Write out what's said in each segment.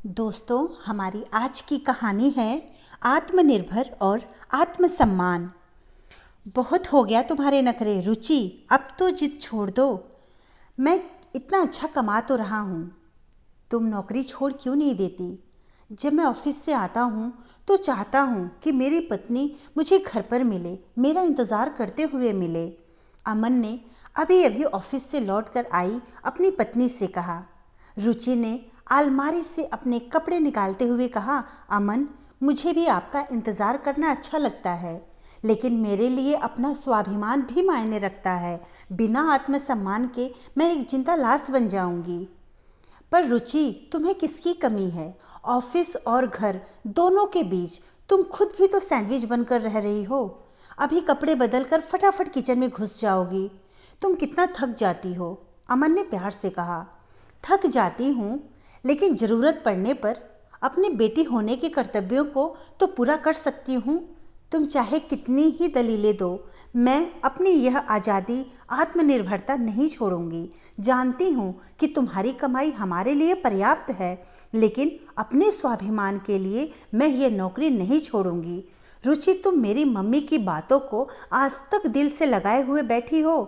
दोस्तों, हमारी आज की कहानी है आत्मनिर्भर और आत्मसम्मान। बहुत हो गया तुम्हारे नखरे रुचि, अब तो जिद छोड़ दो। मैं इतना अच्छा कमा तो रहा हूँ, तुम नौकरी छोड़ क्यों नहीं देती? जब मैं ऑफिस से आता हूँ तो चाहता हूँ कि मेरी पत्नी मुझे घर पर मिले, मेरा इंतज़ार करते हुए मिले। अमन ने अभी अभी ऑफिस से लौटकर आई अपनी पत्नी से कहा। रुचि ने अलमारी से अपने कपड़े निकालते हुए कहा, अमन, मुझे भी आपका इंतज़ार करना अच्छा लगता है, लेकिन मेरे लिए अपना स्वाभिमान भी मायने रखता है। बिना आत्मसम्मान के मैं एक जिंदा लाश बन जाऊंगी। पर रुचि, तुम्हें किसकी कमी है? ऑफिस और घर दोनों के बीच तुम खुद भी तो सैंडविच बनकर रह रही हो। अभी कपड़े बदलकर फटाफट किचन में घुस जाओगी। तुम कितना थक जाती हो। अमन ने प्यार से कहा। थक जाती हूँ, लेकिन ज़रूरत पड़ने पर अपनी बेटी होने के कर्तव्यों को तो पूरा कर सकती हूँ। तुम चाहे कितनी ही दलीलें दो, मैं अपनी यह आज़ादी, आत्मनिर्भरता नहीं छोड़ूंगी। जानती हूँ कि तुम्हारी कमाई हमारे लिए पर्याप्त है, लेकिन अपने स्वाभिमान के लिए मैं ये नौकरी नहीं छोड़ूंगी। रुचि, तुम मेरी मम्मी की बातों को आज तक दिल से लगाए हुए बैठी हो।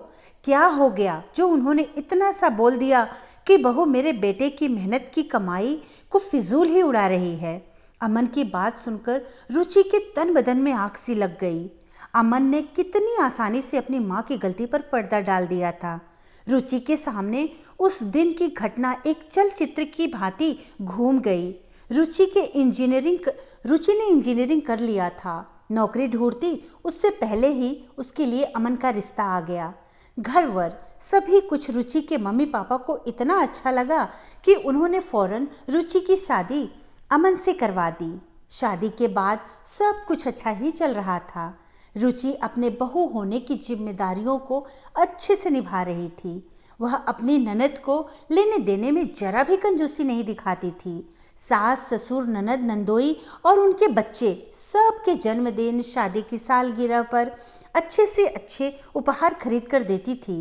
क्या हो गया जो उन्होंने इतना सा बोल दिया कि बहू मेरे बेटे की मेहनत की कमाई को फिजूल ही उड़ा रही है? अमन की बात सुनकर रुचि के तन बदन में आग सी लग गई। अमन ने कितनी आसानी से अपनी माँ की गलती पर पर्दा डाल दिया था। रुचि के सामने उस दिन की घटना एक चलचित्र की भांति घूम गई। रुचि ने इंजीनियरिंग कर लिया था। नौकरी ढूंढती उससे पहले ही उसके लिए अमन का रिश्ता आ गया। घर वर सभी कुछ रुचि के मम्मी पापा को इतना अच्छा लगा कि उन्होंने फौरन रुचि की शादी अमन से करवा दी। शादी के बाद सब कुछ अच्छा ही चल रहा था। रुचि अपने बहू होने की जिम्मेदारियों को अच्छे से निभा रही थी। वह अपनी ननद को लेने देने में जरा भी कंजूसी नहीं दिखाती थी। सास ससुर ननद नंदोई और उनके बच्चे सबके जन्मदिन, शादी की सालगिरह पर अच्छे से अच्छे उपहार खरीद कर देती थी।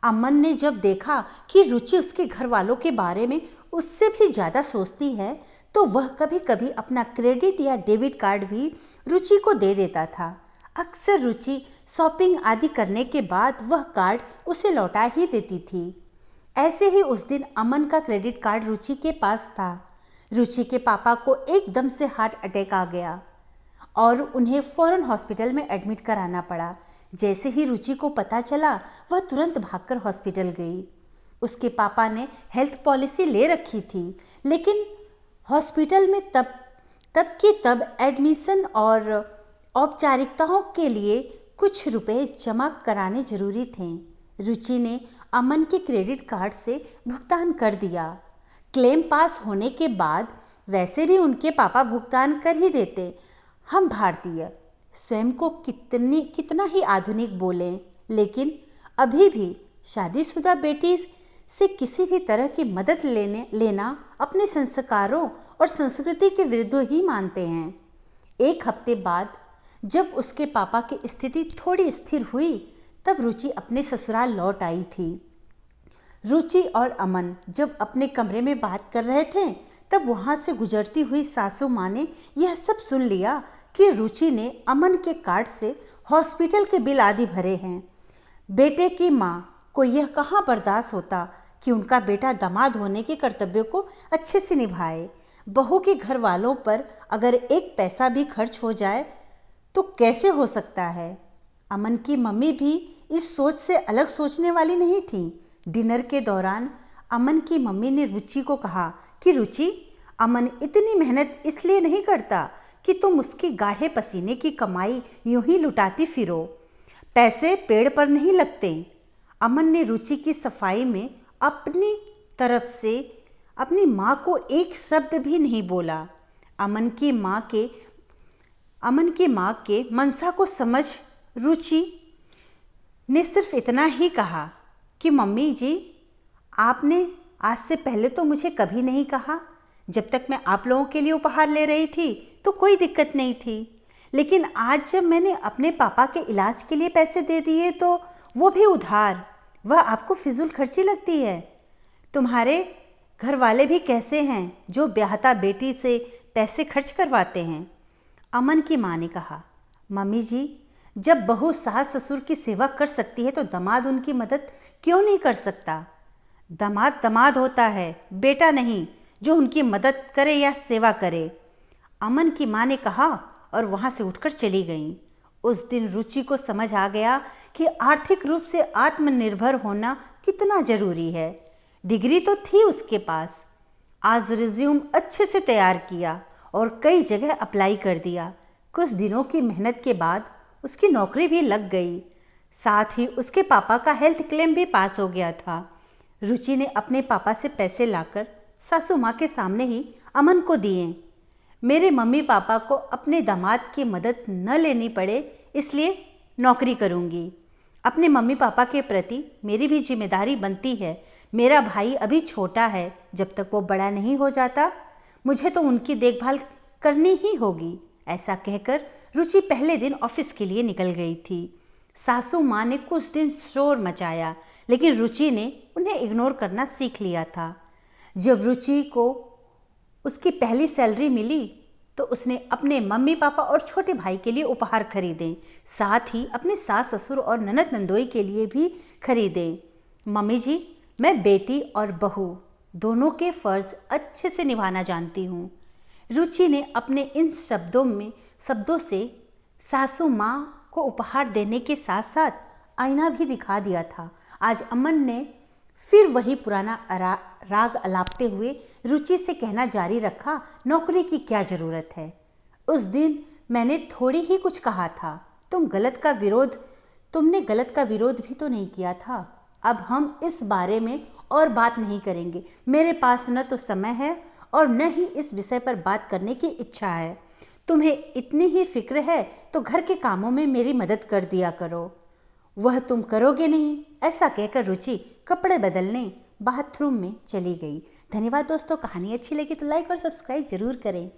अमन ने जब देखा कि रुचि उसके घर वालों के बारे में उससे भी ज़्यादा सोचती है, तो वह कभी कभी अपना क्रेडिट या डेबिट कार्ड भी रुचि को दे देता था। अक्सर रुचि शॉपिंग आदि करने के बाद वह कार्ड उसे लौटा ही देती थी। ऐसे ही उस दिन अमन का क्रेडिट कार्ड रुचि के पास था। रुचि के पापा को एकदम से हार्ट अटैक आ गया और उन्हें फौरन हॉस्पिटल में एडमिट कराना पड़ा। जैसे ही रुचि को पता चला, वह तुरंत भागकर हॉस्पिटल गई। उसके पापा ने हेल्थ पॉलिसी ले रखी थी, लेकिन हॉस्पिटल में तब एडमिशन और औपचारिकताओं के लिए कुछ रुपए जमा कराने जरूरी थे। रुचि ने अमन के क्रेडिट कार्ड से भुगतान कर दिया। क्लेम पास होने के बाद वैसे भी उनके पापा भुगतान कर ही देते। हम भारतीय स्वयं को कितना ही आधुनिक बोलें, लेकिन अभी भी शादीशुदा बेटी से किसी भी तरह की मदद लेना अपने संस्कारों और संस्कृति के विरुद्ध ही मानते हैं। एक हफ्ते बाद जब उसके पापा की स्थिति थोड़ी स्थिर हुई, तब रुचि अपने ससुराल लौट आई थी। रुचि और अमन जब अपने कमरे में बात कर रहे थे, तब वहाँ से गुजरती हुई सासू माँ ने यह सब सुन लिया कि रुचि ने अमन के कार्ड से हॉस्पिटल के बिल आदि भरे हैं। बेटे की माँ को यह कहाँ बर्दाश्त होता कि उनका बेटा दामाद होने के कर्तव्यों को अच्छे से निभाए। बहू के घर वालों पर अगर एक पैसा भी खर्च हो जाए तो कैसे हो सकता है? अमन की मम्मी भी इस सोच से अलग सोचने वाली नहीं थी। डिनर के दौरान अमन की मम्मी ने रुचि को कहा कि रुचि, अमन इतनी मेहनत इसलिए नहीं करता कि तुम उसकी गाढ़े पसीने की कमाई यूं ही लुटाती फिरो। पैसे पेड़ पर नहीं लगते। अमन ने रुचि की सफाई में अपनी तरफ से अपनी माँ को एक शब्द भी नहीं बोला। अमन की माँ के मनसा को समझ रुचि ने सिर्फ इतना ही कहा कि मम्मी जी, आपने आज से पहले तो मुझे कभी नहीं कहा। जब तक मैं आप लोगों के लिए उपहार ले रही थी तो कोई दिक्कत नहीं थी, लेकिन आज जब मैंने अपने पापा के इलाज के लिए पैसे दे दिए तो वो भी उधार, वह आपको फिजूल खर्ची लगती है। तुम्हारे घर वाले भी कैसे हैं जो ब्याहता बेटी से पैसे खर्च करवाते हैं। अमन की माँ ने कहा, मम्मी जी, जब बहू सास ससुर की सेवा कर सकती है तो दामाद उनकी मदद क्यों नहीं कर सकता। दामाद दामाद होता है, बेटा नहीं जो उनकी मदद करे या सेवा करे। अमन की माँ ने कहा और वहाँ से उठकर चली गईं। उस दिन रुचि को समझ आ गया कि आर्थिक रूप से आत्मनिर्भर होना कितना जरूरी है। डिग्री तो थी उसके पास। आज रिज्यूम अच्छे से तैयार किया और कई जगह अप्लाई कर दिया। कुछ दिनों की मेहनत के बाद उसकी नौकरी भी लग गई। साथ ही उसके पापा का हेल्थ क्लेम भी पास हो गया था। रुचि ने अपने पापा से पैसे लाकर सासू माँ के सामने ही अमन को दिए। मेरे मम्मी पापा को अपने दामाद की मदद न लेनी पड़े इसलिए नौकरी करूँगी। अपने मम्मी पापा के प्रति मेरी भी जिम्मेदारी बनती है। मेरा भाई अभी छोटा है, जब तक वो बड़ा नहीं हो जाता मुझे तो उनकी देखभाल करनी ही होगी। ऐसा कहकर रुचि पहले दिन ऑफिस के लिए निकल गई थी। सासू माँ ने कुछ दिन शोर मचाया, लेकिन रुचि ने उन्हें इग्नोर करना सीख लिया था। जब रुचि को उसकी पहली सैलरी मिली तो उसने अपने मम्मी पापा और छोटे भाई के लिए उपहार खरीदे, साथ ही अपने सास ससुर और ननद नंदोई के लिए भी खरीदे। मम्मी जी, मैं बेटी और बहू दोनों के फर्ज अच्छे से निभाना जानती हूँ। रुचि ने अपने इन शब्दों से सासू माँ को उपहार देने के साथ साथ आईना भी दिखा दिया था। आज अमन ने फिर वही पुराना राग अलापते हुए रुचि से कहना जारी रखा, नौकरी की क्या ज़रूरत है। उस दिन मैंने थोड़ी ही कुछ कहा था, तुमने गलत का विरोध भी तो नहीं किया था। अब हम इस बारे में और बात नहीं करेंगे। मेरे पास न तो समय है और न ही इस विषय पर बात करने की इच्छा है। तुम्हें इतनी ही फिक्र है तो घर के कामों में मेरी मदद कर दिया करो। वह तुम करोगे नहीं। ऐसा कहकर रुचि कपड़े बदलने बाथरूम में चली गई। धन्यवाद दोस्तों, कहानी अच्छी लगी तो लाइक और सब्सक्राइब जरूर करें।